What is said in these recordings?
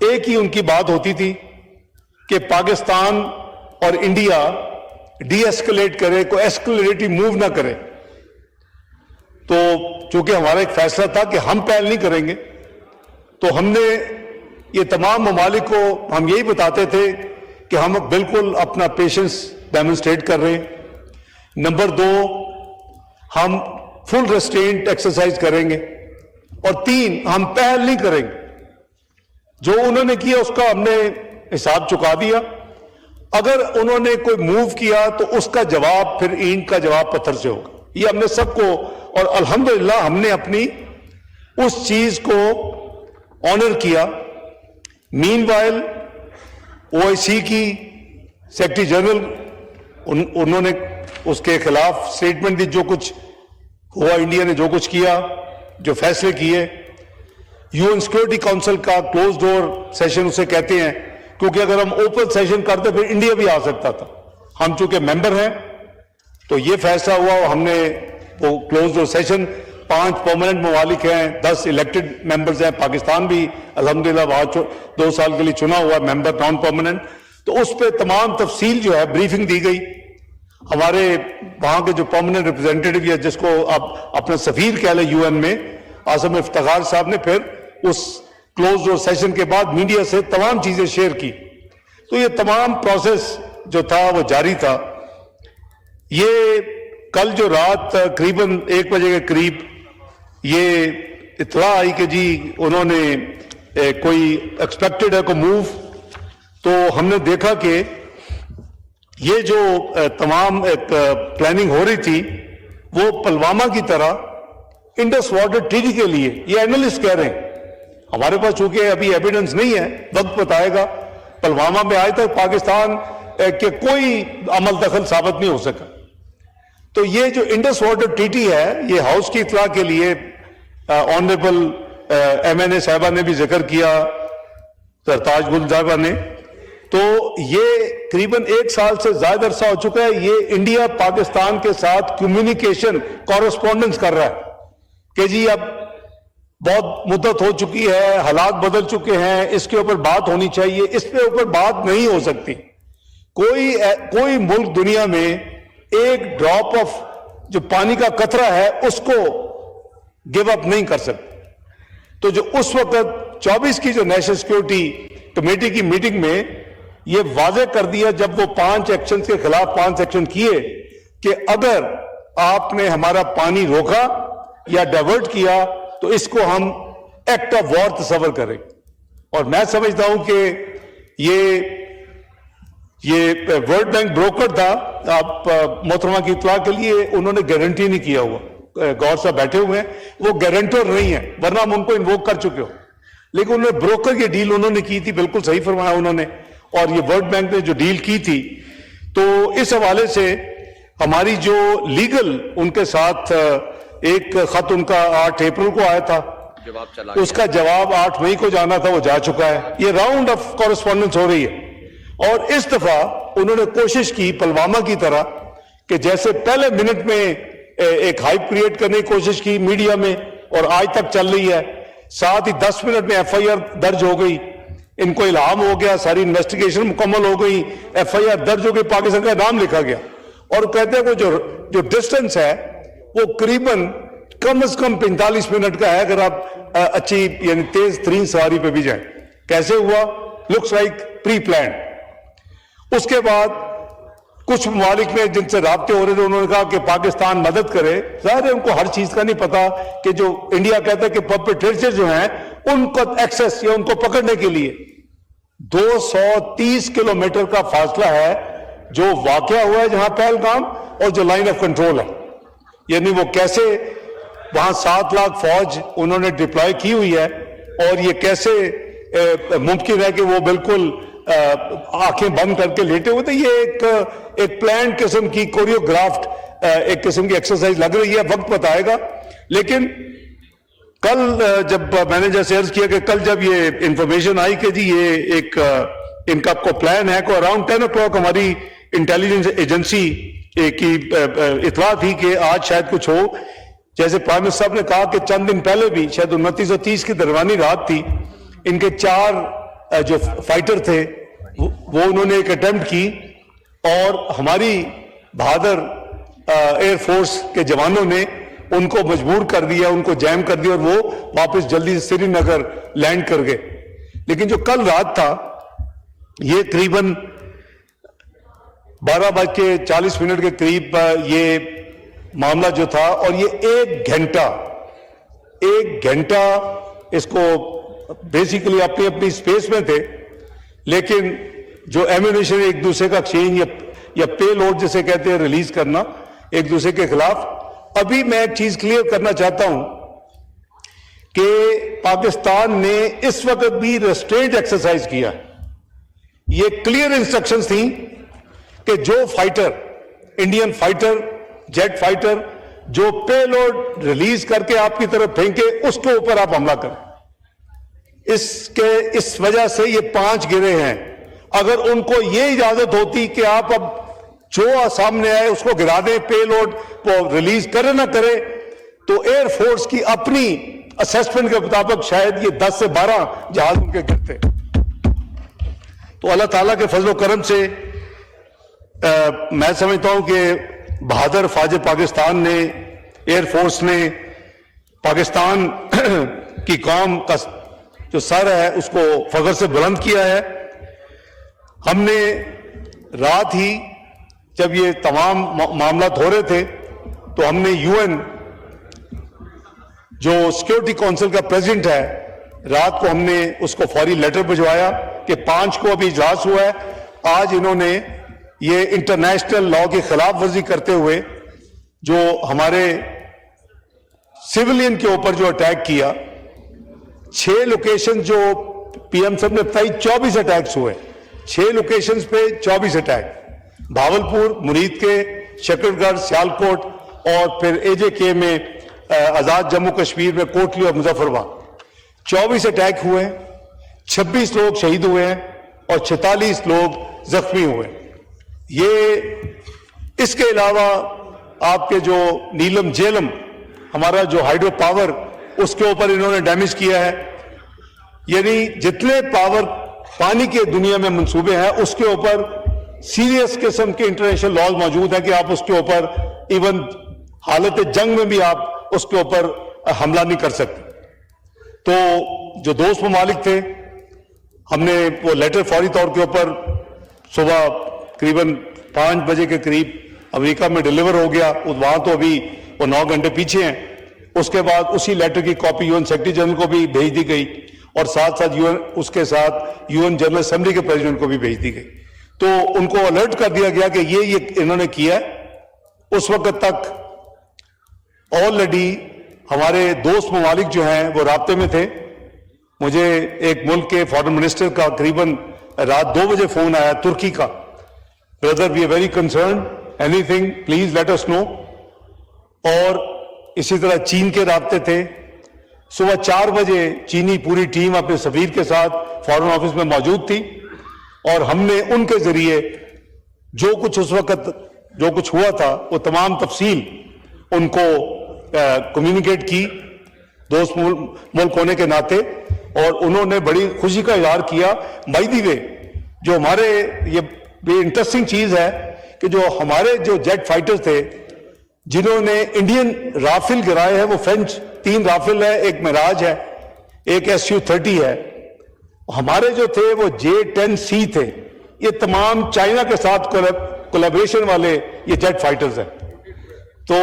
ایک ہی ان کی بات ہوتی تھی کہ پاکستان اور انڈیا ڈی ایسکلیٹ کرے, کوئی ایسکلیٹو موو نہ کرے. تو چونکہ ہمارا ایک فیصلہ تھا کہ ہم پہل نہیں کریں گے, تو ہم نے یہ تمام ممالک کو ہم یہی بتاتے تھے کہ ہم بالکل اپنا پیشنس ڈیمونسٹریٹ کر رہے ہیں. نمبر 2, ہم فل ریسٹرینٹ ایکسرسائز کریں گے. اور 3, ہم پہل نہیں کریں گے. جو انہوں نے کیا اس کا ہم نے حساب چکا دیا. اگر انہوں نے کوئی موو کیا تو اس کا جواب پھر اینٹ کا جواب پتھر سے ہوگا. یہ ہم نے سب کو, اور الحمدللہ ہم نے اپنی اس چیز کو آنر کیا. مین وائل OIC کی سیکرٹری جنرل انہوں نے اس کے خلاف سٹیٹمنٹ دی. جو کچھ ہوا, انڈیا نے جو کچھ کیا, جو فیصلے کیے, UN سیکورٹی کاؤنسل کا کلوز ڈور سیشن اسے کہتے ہیں, کیونکہ اگر ہم اوپن سیشن کرتے پھر انڈیا بھی آ سکتا تھا. ہم چونکہ ممبر ہیں تو یہ فیصلہ ہوا, ہم نے وہ کلوز ڈور سیشن, 5 پرماننٹ ممالک ہیں, 10 الیکٹڈ ممبرز ہیں. پاکستان بھی الحمدللہ وہاں 2 سال کے لیے چنا ہوا ممبر نان پرماننٹ. تو اس پہ تمام تفصیل جو ہے بریفنگ دی گئی. ہمارے وہاں کے جو پرماننٹ ریپرزینٹیٹیو ہے, جس کو آپ اپنا سفیر کہہ لیں UN میں, عاصم افتخار صاحب نے پھر اس کلوز ڈور سیشن کے بعد میڈیا سے تمام چیزیں شیئر کی. تو یہ تمام پروسیس جو تھا وہ جاری تھا. یہ کل جو رات تقریباً 1 بجے کے قریب یہ اطلاع آئی کہ جی انہوں نے کوئی ایکسپیکٹڈ ہے کوئی موو, تو ہم نے دیکھا کہ یہ جو تمام پلاننگ ہو رہی تھی وہ پلوامہ کی طرح انڈس واٹر ٹریٹی کے لیے, یہ اینالسٹ کہہ رہے ہیں. ہمارے پاس چونکہ ابھی ایویڈنس نہیں ہے, وقت بتائے گا. پلوامہ میں آج تک پاکستان کے کوئی عمل دخل ثابت نہیں ہو سکا. تو یہ جو انڈس واٹر ٹریٹی ہے, یہ ہاؤس کی اطلاع کے لیے آنریبل MNA صاحبہ نے بھی ذکر کیا, سرتاج گل صاحبہ نے. تو یہ قریباً 1 سال سے زائد عرصہ ہو چکا ہے. یہ انڈیا پاکستان کے ساتھ کمیونیکیشن کورسپونڈنس کر رہا ہے کہ جی اب بہت مدت ہو چکی ہے, حالات بدل چکے ہیں, اس کے اوپر بات ہونی چاہیے. اس پہ اوپر بات نہیں ہو سکتی. کوئی ملک دنیا میں ایک ڈراپ آف جو پانی کا قطرہ ہے اس کو گیو اپ نہیں کر سکتے. تو جو اس وقت 24 کی جو نیشنل سیکورٹی کمیٹی کی میٹنگ میں یہ واضح کر دیا, جب وہ 5 ایکشن کے خلاف 5 ایکشن کیے, کہ اگر آپ نے ہمارا پانی روکا یا ڈائیورٹ کیا تو اس کو ہم ایکٹ آف وار تصور کریں. اور میں سمجھتا ہوں کہ یہ ورلڈ بینک بروکر تھا. آپ محترمہ کی اطلاع کے لیے انہوں نے گارنٹی نہیں کیا ہوا, گور صاحب بیٹھے ہوئے ہیں, وہ گارنٹر نہیں ہے, ورنہ ہم ان کو انووک کر چکے ہو. لیکن انہوں نے بروکر کی ڈیل انہوں نے کی تھی, بالکل صحیح فرمایا انہوں نے. اور یہ ورلڈ بینک نے جو ڈیل کی تھی, تو اس حوالے سے ہماری جو لیگل ان کے ساتھ ایک خط ان کا 8 اپریل کو آیا تھا, اس کا جواب 8 مئی کو جانا تھا, وہ جا چکا ہے. یہ راؤنڈ آف کورسپونڈنس ہو رہی ہے. اور اس دفعہ انہوں نے کوشش کی پلوامہ کی طرح کہ جیسے پہلے منٹ میں ایک ہائپ کریٹ کرنے کی کوشش کی میڈیا میں, اور آج تک چل رہی ہے. ساتھ ہی 10 منٹ میں FIR درج ہو گئی, ان کو الہام ہو گیا, ساری انویسٹیگیشن مکمل ہو گئی, FIR درج ہو گئی, پاکستان کا نام لکھا گیا. اور کہتے ہیں کہ جو ڈسٹنس ہے وہ قریباً کم از کم 45 منٹ کا ہے, اگر آپ اچھی یعنی تیز ترین سواری پہ بھی جائیں. کیسے ہوا؟ لکس لائک پری پلانڈ. اس کے بعد کچھ ممالک میں جن سے رابطے ہو رہے تھے, انہوں نے کہا کہ پاکستان مدد کرے. ظاہر ہے ان کو ہر چیز کا نہیں پتا کہ جو انڈیا کہتا ہے کہ پرپیٹریٹر جو ہیں ان کو ایکسس یا ان کو پکڑنے کے لیے 230 کلومیٹر کا فاصلہ ہے جو واقعہ ہوا ہے جہاں پہلگام, اور جو لائن آف کنٹرول ہے. یعنی وہ کیسے وہاں 7 لاکھ فوج انہوں نے ڈپلوائے کی ہوئی ہے, اور یہ کیسے ممکن ہے کہ وہ بالکل آنکھیں بند کر کے لیٹے ہوئے تھے. یہ ایک پلان قسم کی کوریوگرافٹ ایک قسم کی ایکسرسائز لگ رہی ہے, وقت بتائے گا. لیکن کل جب میں نے جیسے عرض کیا کہ کل جب یہ انفارمیشن آئی کہ جی یہ ایک ان کا کو پلان ہے, کو اراؤنڈ 10 o'clock ہماری انٹیلیجنس ایجنسی کی اطلاع تھی کہ آج شاید کچھ ہو. جیسے پرائم منسٹر صاحب نے کہا کہ چند دن پہلے بھی شاید 29 اور 30 کی درمیانی رات تھی, ان کے 4 جو فائٹر تھے وہ انہوں نے ایک اٹیمپٹ کی اور ہماری بہادر ایئر فورس کے جوانوں نے ان کو مجبور کر دیا, ان کو جیم کر دیا اور وہ واپس جلدی سے سری نگر لینڈ کر گئے. لیکن جو کل رات تھا یہ قریباً 12:40 کے قریب یہ معاملہ جو تھا, اور یہ ایک گھنٹہ اس کو بیسیکلی اپنی اپنی سپیس میں تھے, لیکن جو ایمونیشن ایک دوسرے کا ایکسچینج یا پے لوڈ جسے کہتے ہیں ریلیز کرنا ایک دوسرے کے خلاف. ابھی میں ایک چیز کلیئر کرنا چاہتا ہوں کہ پاکستان نے اس وقت بھی ریسٹرینٹ ایکسرسائز کیا. یہ کلیئر انسٹرکشنز تھیں کہ جو fighter, Indian fighter, jet fighter جو پے لوڈ ریلیز کر کے آپ کی طرف پھینکے اس کے اوپر آپ حملہ کریں. اس وجہ سے یہ 5 گرے ہیں. اگر ان کو یہ اجازت ہوتی کہ آپ اب جو سامنے آئے اس کو گرا دیں, پے لوڈ کو ریلیز کرے نہ کرے, تو ایئر فورس کی اپنی اسیسمنٹ کے مطابق شاید یہ 10 سے 12 جہاز ان کے گرتے. تو اللہ تعالیٰ کے فضل و کرم سے میں سمجھتا ہوں کہ بہادر فوج پاکستان نے, ایئر فورس نے پاکستان کی قوم کا جو سر ہے اس کو فخر سے بلند کیا ہے. ہم نے رات ہی جب یہ تمام معاملات ہو رہے تھے تو ہم نے UN جو سیکورٹی کونسل کا پریزیڈنٹ ہے, رات کو ہم نے اس کو فوری لیٹر بھجوایا کہ 5 کو ابھی اجلاس ہوا ہے. آج انہوں نے یہ انٹرنیشنل لا کی خلاف ورزی کرتے ہوئے جو ہمارے سیولین کے اوپر جو اٹیک کیا, 6 لوکیشن جو پی ایم صاحب نے بتائی 24 اٹیکس ہوئے, 6 لوکیشنز پہ 24 اٹیک, بھاولپور, مرید کے, شکر گڑھ, سیالکوٹ اور پھر AJK میں آزاد جموں کشمیر میں کوٹلی اور مظفرآباد. 24 اٹیک ہوئے, 26 لوگ شہید ہوئے ہیں اور 46 لوگ زخمی ہوئے. یہ اس کے علاوہ آپ کے جو نیلم جیلم ہمارا جو ہائیڈرو پاور اس کے اوپر انہوں نے ڈیمیج کیا ہے. یعنی جتنے پاور پانی کے دنیا میں منصوبے ہیں اس کے اوپر سیریس قسم کے انٹرنیشنل لاز موجود ہیں کہ آپ اس کے اوپر ایون حالت جنگ میں بھی آپ اس کے اوپر حملہ نہیں کر سکتے. تو جو دوست ممالک تھے ہم نے وہ لیٹر فوری طور کے اوپر صبح قریباً 5 بجے کے قریب امریکہ میں ڈیلیور ہو گیا. وہاں تو ابھی وہ 9 گھنٹے پیچھے ہیں. اس کے بعد اسی لیٹر کی کاپی UN سیکرٹری جنرل کو بھی بھیج دی گئی اور ساتھ ساتھ اس کے ساتھ UN جنرل اسمبلی کے پریزیڈنٹ کو بھی بھیج دی گئی. تو ان کو الرٹ کر دیا گیا کہ یہ انہوں نے کیا ہے. اس وقت تک آلریڈی ہمارے دوست ممالک جو ہیں وہ رابطے میں تھے. مجھے ایک ملک کے فارن منسٹر کا قریباً رات 2 بجے فون آیا ترکی کا, brother we are very concerned, any thing please let us know. اور اسی طرح چین کے رابطے تھے. صبح 4 بجے چینی پوری ٹیم اپنے سفیر کے ساتھ فارن آفس میں موجود تھی اور ہم نے ان کے ذریعے جو کچھ اس وقت جو کچھ ہوا تھا وہ تمام تفصیل ان کو کمیونیکیٹ کی دوست ملک ہونے کے ناطے, اور انہوں نے بڑی خوشی کا اظہار کیا. بائی دی وے جو ہمارے یہ انٹرسٹنگ چیز ہے کہ جو ہمارے جو جیٹ فائٹر تھے جنہوں نے انڈین رافل گرائے ہیں وہ فرینچ 3 رافل ہے, ایک معراج ہے, ایک SU-30 ہے. ہمارے جو تھے وہ J-10C تھے. یہ تمام چائنا کے ساتھ کولیبریشن والے یہ جیٹ فائٹرز ہیں. تو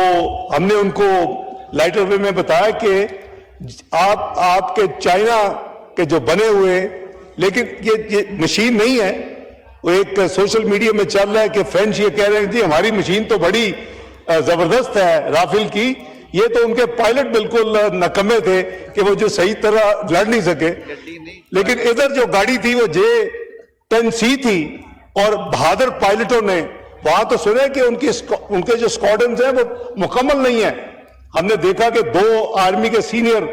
ہم نے ان کو لائٹر وے میں بتایا کہ آپ کے چائنا کے جو بنے ہوئے, لیکن یہ مشین نہیں ہے. وہ ایک سوشل میڈیا میں چل رہا ہے کہ فرینچ یہ کہہ رہے ہیں جی ہماری مشین تو بڑی زبردست ہے رافل کی, یہ تو ان کے پائلٹ بالکل نکمے تھے کہ وہ جو صحیح طرح لڑ نہیں سکے. لیکن ادھر جو گاڑی تھی وہ J-10C تھی اور بہادر پائلٹوں نے وہاں تو سنے کہ ان کے جو اسکواڈرنز ہیں وہ مکمل نہیں ہیں. ہم نے دیکھا کہ 2 آرمی کے سینئر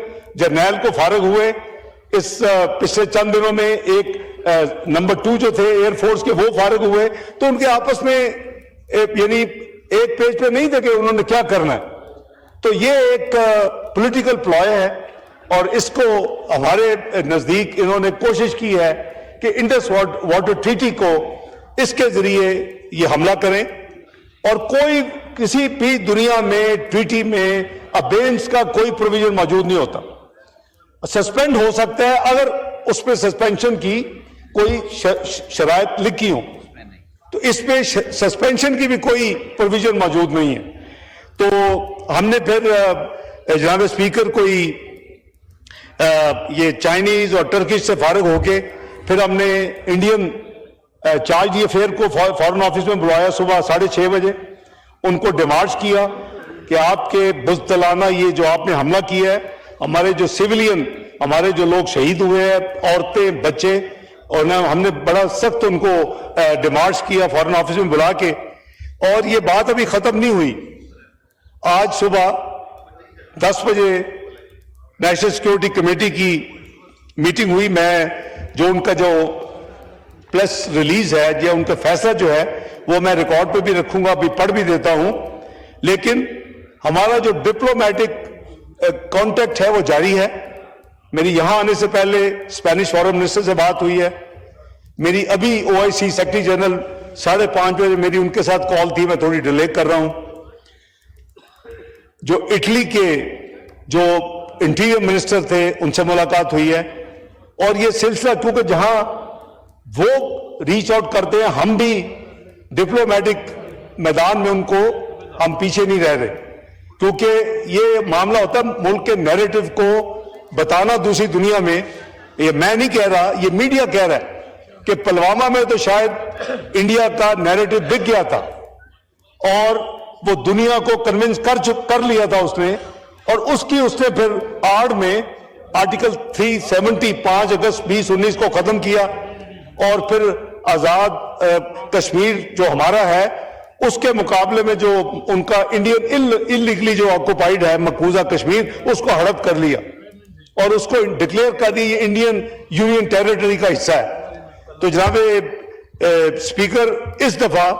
جرنیل کو فارغ ہوئے اس پچھلے چند دنوں میں. ایک نمبر 2 جو تھے ایئر فورس کے وہ فارغ ہوئے. تو ان کے آپس میں یعنی ایک پیج پہ نہیں تھے کہ انہوں نے کیا کرنا ہے. تو یہ ایک پولیٹیکل پلائے ہے اور اس کو ہمارے نزدیک انہوں نے کوشش کی ہے کہ انڈس واٹر ٹریٹی کو اس کے ذریعے یہ حملہ کریں، اور کوئی کسی بھی دنیا میں ٹریٹی میں ابینس کا کوئی پروویژن موجود نہیں ہوتا. سسپینڈ ہو سکتا ہے اگر اس پہ سسپینشن کی کوئی شرائط لکھی ہوں، تو اس پہ سسپینشن کی بھی کوئی پروویژن موجود نہیں ہے. تو ہم نے پھر جناب اسپیکر کوئی یہ چائنیز اور ٹرکش سے فارغ ہو کے پھر ہم نے انڈین چارج دی افیئر کو فارن آفس میں بلایا صبح 6:30 بجے. ان کو ڈیمارچ کیا کہ آپ کے بزدلانہ یہ جو آپ نے حملہ کیا ہے، ہمارے جو سیولین، ہمارے جو لوگ شہید ہوئے ہیں، عورتیں، بچے، اور ہم نے بڑا سخت ان کو ڈیمارچ کیا فارن آفس میں بلا کے. اور یہ بات ابھی ختم نہیں ہوئی. آج صبح 10 بجے نیشنل سیکورٹی کمیٹی کی میٹنگ ہوئی. میں جو ان کا جو پریس ریلیز ہے یا ان کا فیصلہ جو ہے وہ میں ریکارڈ پہ بھی رکھوں گا، ابھی پڑھ بھی دیتا ہوں. لیکن ہمارا جو ڈپلومیٹک کانٹیکٹ ہے وہ جاری ہے. میری یہاں آنے سے پہلے اسپینش فارن منسٹر سے بات ہوئی ہے. میری ابھی OIC سیکرٹری جنرل 5:30 بجے میری ان کے ساتھ کال تھی، میں تھوڑی ڈیلے کر رہا ہوں. جو اٹلی کے جو انٹیریئر منسٹر تھے ان سے ملاقات ہوئی ہے. اور یہ سلسلہ کیونکہ جہاں وہ ریچ آؤٹ کرتے ہیں، ہم بھی ڈپلومیٹک میدان میں ان کو ہم پیچھے نہیں رہ رہے، کیونکہ یہ معاملہ ہوتا ہے ملک کے نیریٹو کو بتانا دوسری دنیا میں. یہ میں نہیں کہہ رہا، یہ میڈیا کہہ رہا ہے کہ پلوامہ میں تو شاید انڈیا کا نیریٹو بک گیا تھا اور وہ دنیا کو کنونس کر لیا تھا اس نے، اور اس نے پھر آڑ میں آرٹیکل 370 5 اگست 2019 کو ختم کیا. اور پھر آزاد کشمیر جو ہمارا ہے اس کے مقابلے میں جو ان کا انڈین انلیگلی جو آکوپائیڈ ہے مقبوضہ کشمیر، اس کو ہڑپ کر لیا اور اس کو ڈکلیئر کر دی یہ انڈین یونین ٹیریٹری کا حصہ ہے. تو جناب اسپیکر، اس دفعہ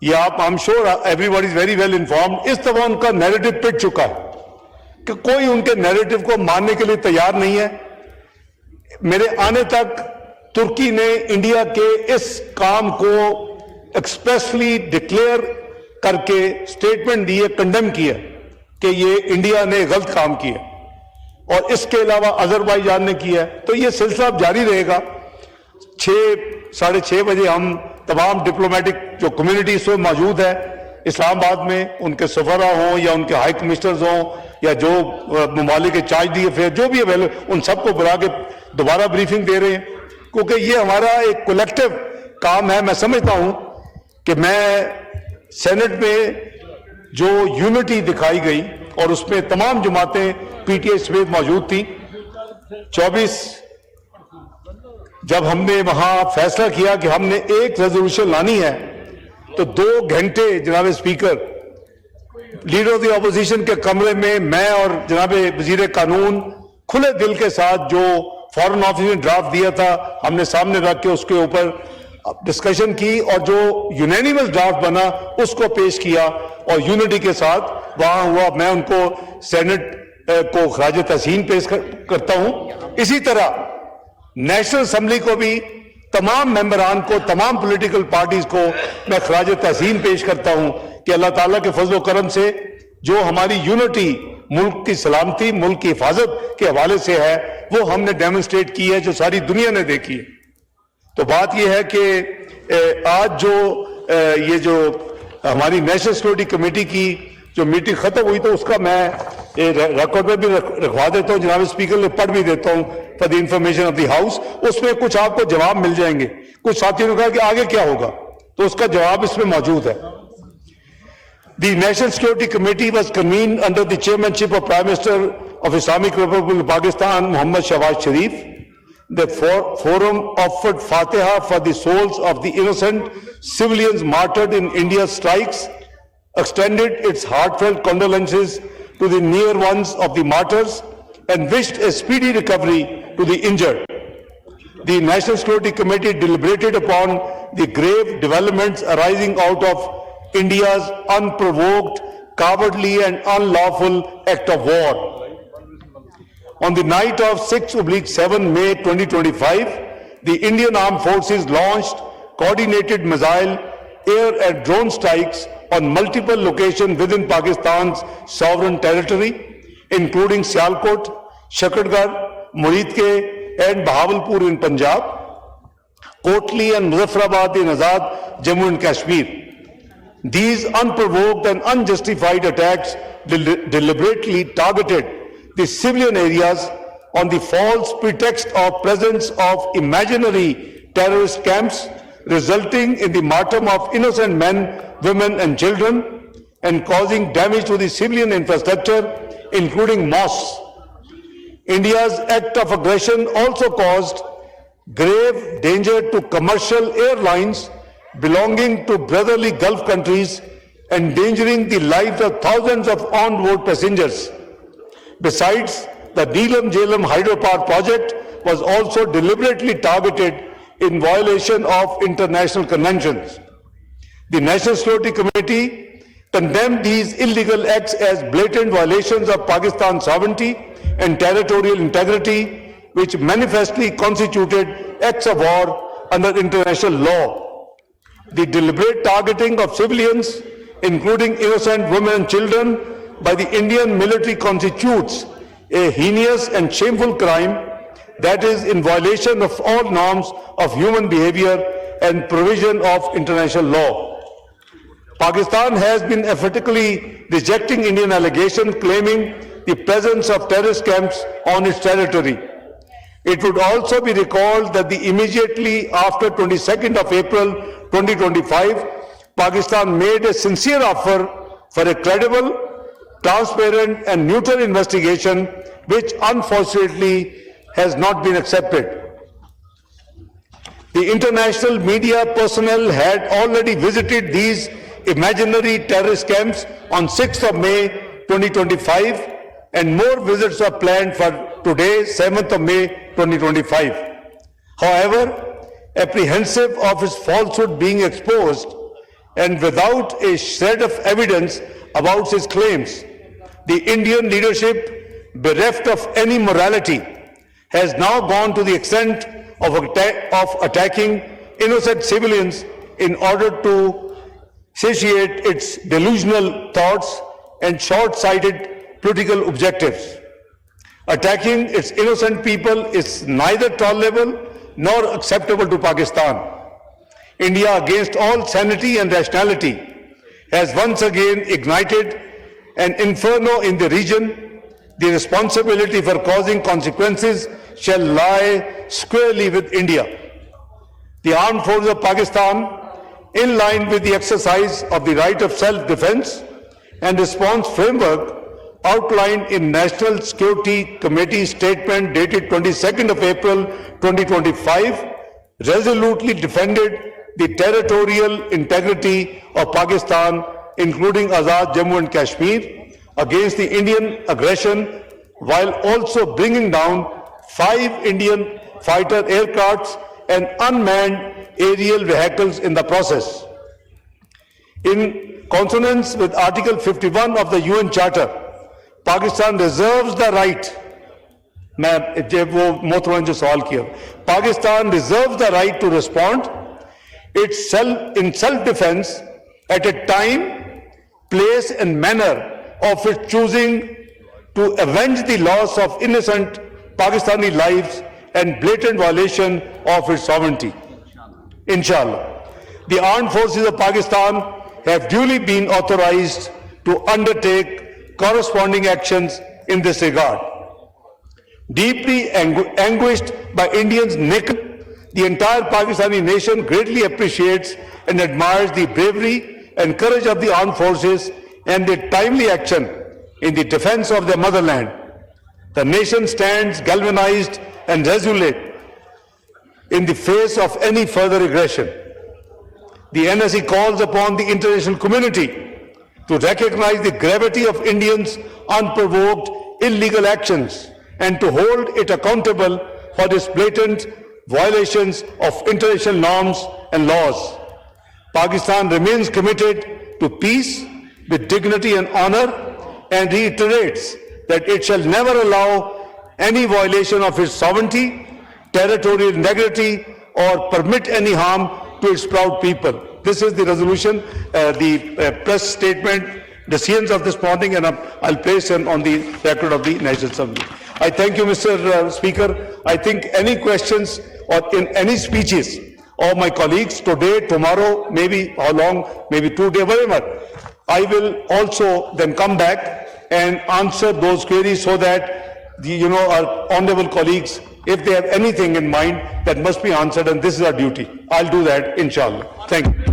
یہ آپ I'm sure everybody is very well informed، اس دفعہ ان کا نیریٹو پٹ چکا ہے کہ کوئی ان کے نیریٹو کو ماننے کے لیے تیار نہیں ہے. میرے آنے تک ترکی نے انڈیا کے اس کام کو ایکسپریسلی ڈکلیئر کر کے اسٹیٹمنٹ دی ہے، کنڈیم کیا کہ یہ انڈیا نے غلط کام کیا، اور اس کے علاوہ آذربائیجان نے کیا ہے. تو یہ سلسلہ اب جاری رہے گا. 6:30 بجے ہم تمام ڈپلومیٹک جو کمیونٹی اس میں موجود ہے اسلام آباد میں، ان کے سفراء ہوں یا ان کے ہائی کمشنرز ہوں یا جو ممالک کے چارج دی افیئر جو بھی اویلیبل، ان سب کو بلا کے دوبارہ بریفنگ دے رہے ہیں، کیونکہ یہ ہمارا ایک کولیکٹیو کام ہے. میں سمجھتا ہوں کہ میں سینٹ میں جو یونٹی دکھائی گئی اور اس میں تمام جماعتیں PTI سمیت موجود تھیں. 24 جب ہم نے وہاں فیصلہ کیا کہ ہم نے ایک ریزولوشن لانی ہے، تو 2 گھنٹے جناب speaker leader of the opposition کے کمرے میں میں اور جناب وزیر قانون کھلے دل کے ساتھ جو فارن آفس نے ڈرافٹ دیا تھا ہم نے سامنے رکھ کے اس کے اوپر ڈسکشن کی، اور جو یونینیمس ڈرافٹ بنا اس کو پیش کیا اور یونٹی کے ساتھ وہاں ہوا. میں ان کو سینٹ کو خراج تحسین پیش کرتا ہوں. اسی طرح نیشنل اسمبلی کو بھی تمام ممبران کو، تمام پولیٹیکل پارٹیز کو میں خراج تحسین پیش کرتا ہوں کہ اللہ تعالیٰ کے فضل و کرم سے جو ہماری یونٹی ملک کی سلامتی، ملک کی حفاظت کے حوالے سے ہے، وہ ہم نے ڈیمونسٹریٹ کی ہے، جو ساری دنیا نے دیکھی ہے. تو بات یہ ہے کہ آج جو یہ جو ہماری نیشنل سیکورٹی کمیٹی کی جو میٹنگ ختم ہوئی تو اس کا میں ریکارڈ پہ بھی رکھوا دیتا ہوں، جناب اسپیکر نے پڑھ بھی دیتا ہوں for the information of the house. اس میں کچھ آپ کو جواب مل جائیں گے. کچھ ساتھیوں نے کہا کہ آگے کیا ہوگا، تو اس کا جواب اس میں موجود ہے. The National Security Committee was convened under the chairmanship of Prime Minister of Islamic Republic of Pakistan, Muhammad Shahbaz Sharif. The forum offered Fatiha for the souls of the innocent civilians martyred in India's strikes, extended its heartfelt condolences to the near ones of the martyrs, and wished a speedy recovery to the injured. The National Security Committee deliberated upon the grave developments arising out of India's unprovoked, cowardly and unlawful act of war. On the night of 6/7 May 2025, the Indian Armed Forces launched coordinated missile, air and drone strikes on multiple locations within Pakistan's sovereign territory, including Sialkot, Shakadgarh, Muridke and Bahawalpur in Punjab, Kotli and Muzaffarabad in Azad, Jammu and Kashmir. These unprovoked and unjustified attacks deliberately targeted the civilian areas on the false pretext of presence of imaginary terrorist camps, resulting in the martyrdom of innocent men, women and children, and causing damage to the civilian infrastructure, including mosques. India's act of aggression also caused grave danger to commercial airlines belonging to brotherly Gulf countries, endangering the lives of thousands of on-board passengers. Besides, the Neelam Jhelum hydropower project was also deliberately targeted in violation of international conventions. The National Security Committee condemned these illegal acts as blatant violations of Pakistan's sovereignty and territorial integrity, which manifestly constituted acts of war under international law. The deliberate targeting of civilians, including innocent women and children, by the Indian military constitutes a heinous and shameful crime that is in violation of all norms of human behavior and provision of international law. Pakistan has been emphatically rejecting Indian allegations claiming the presence of terrorist camps on its territory. It would also be recalled that immediately after 22nd of April 2025, Pakistan made a sincere offer for a credible, transparent and neutral investigation, which unfortunately has not been accepted. The international media personnel had already visited these imaginary terrorist camps on 6th of May 2025, and more visits are planned for today, 7th of May 2025. However, apprehensive of his falsehood being exposed and without a shred of evidence about his claims, the Indian leadership, bereft of any morality, has now gone to the extent of attacking innocent civilians in order to satiate its delusional thoughts and short-sighted political objectives. Attacking its innocent people is neither tolerable nor acceptable to Pakistan. India, against all sanity and rationality, has once again ignited an inferno in the region. The responsibility for causing consequences shall lie squarely with India. The armed forces of Pakistan, in line with the exercise of the right of self-defense and response framework outlined in National Security Committee statement dated 22nd of April 2025, resolutely defended the territorial integrity of Pakistan, including Azad Jammu and Kashmir, against the Indian aggression, while also bringing down 5 Indian fighter aircrafts and unmanned aerial vehicles in the process. In consonance with Article 51 of the UN Charter, Pakistan reserves the right, Pakistan reserves the right to respond in self-defense at a time, place and manner of its choosing, to avenge the loss of innocent Pakistani lives and blatant violation of its sovereignty. Inshallah. The armed forces of Pakistan have duly been authorized to undertake corresponding actions in this regard. Deeply anguished by Indians naked, the entire Pakistani nation greatly appreciates and admires the bravery and courage of the armed forces and their timely action in the defense of their motherland. The nation stands galvanized and resolute in the face of any further aggression. The NSE calls upon the international community to recognize the gravity of Indians' unprovoked illegal actions and to hold it accountable for its blatant violations of international norms and laws. Pakistan remains committed to peace with dignity and honor and reiterates that it shall never allow any violation of its sovereignty, territorial integrity or permit any harm to its proud people. This is the resolution, the press statement, decisions of this morning, and I'll place them on the record of the National Assembly. I thank you, Mr. Speaker. I think any questions or in any speeches of my colleagues today, tomorrow, maybe how long, maybe 2 days, whatever, I will also then come back and answer those queries so that our honorable colleagues, if they have anything in mind, that must be answered, and this is our duty. I'll do that, inshallah. Thank you.